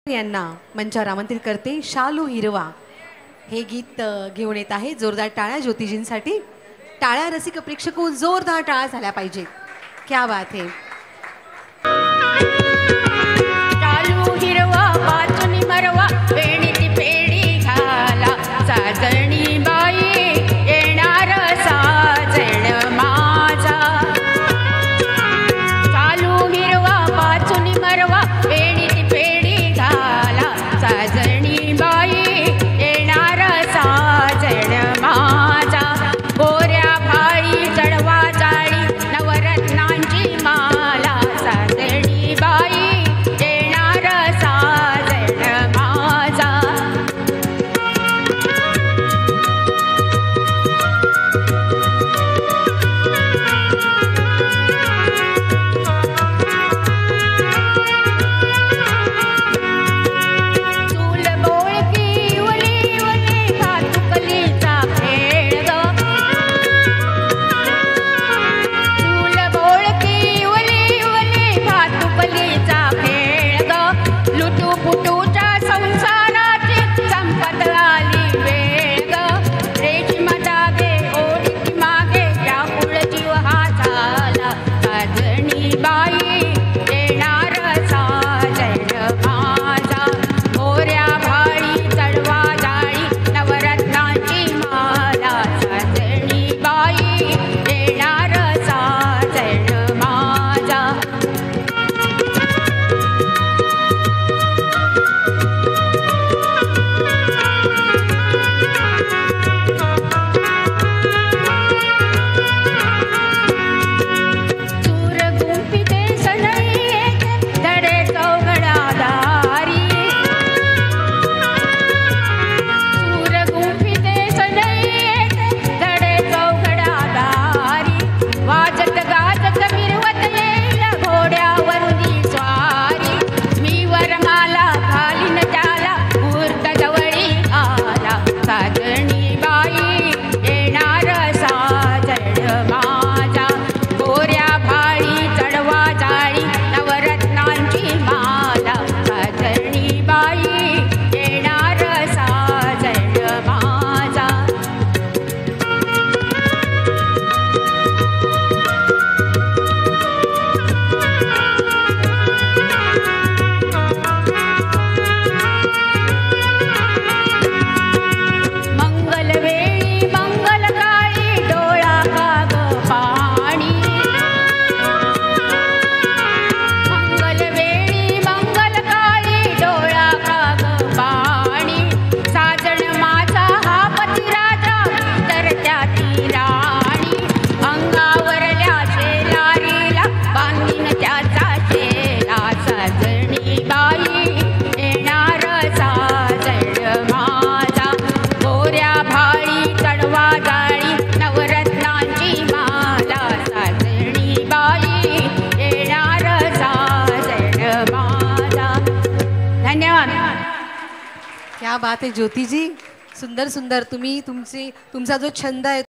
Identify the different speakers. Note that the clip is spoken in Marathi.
Speaker 1: यांना मंचावर आमंत्रित करते। शालू हिरवा हे गीत घेऊन येत आहे। जोरदार टाळ्या ज्योतिजींसाठी। टाळ्या रसिक प्रेक्षक जोरदार टाळ्या झाल्या पाहिजेत। क्या बात है।
Speaker 2: शालू हिरवा पाचुनी मरवा वेणीची पेढी घाला साजणी बाई येणार साजण माझा। शालू हिरवा पाचुनी मरवा वेणीची पेढी घाला साजणी बाई येणार साजण माझा। गोऱ्या भाळी चढवा जाळी नवरत्नांची माला साजणी बाई येणार साजण माझा। चूल बोळकी उली उली भातुकलीचा खेळ ग। चूल बोळकी उली उली भातुकलीचा खेळ ग। लुटू पुटूच्या संसाराची संपत आली वेळ ग। रेशीम जागे ओढीची मागे व्याकुळ जीव हा झाला साजणी बाई येणार साजण माझा। गोऱ्या भाळी चढवा जाळी नवरत्नांची माला साजणी बाई येणार साजण माझा। चूर गुंफिते सनई येते धडे चौघडादारी। चूर गुंफिते सनई येते धडे चौघडादारी। वाजत गाजत मिरवत येईल घोड्यावरुनी स्वारी। मी वरमाला घालीन त्याला मुहूर्त जवळी आला साजणी बाई येणार साजण माझा। गोऱ्या भाळी चढवा जाळी नवरत्नांची माला साजणी बाई येणार साजण माझा। मंगलवेळी मंगलकाळी डोळा काग पाणी। मंगलवेळी मंगलकाळी डोळा काग पाणी। साजण माझा हा पतिराजा तर त्याची राणी। अंगावरल्या शेलारीला बांधीन त्याचा शेला साजणी बाई येणार साजण माझा। गोऱ्या भाळी चढवा जाळी नवरत्नांची माला साजणी बाई येणार साजण माझा। धन्यवाद।
Speaker 1: क्या बात है ज्योतिजी। सुंदर सुंदर तुम्ही तुमचा जो छंद आहे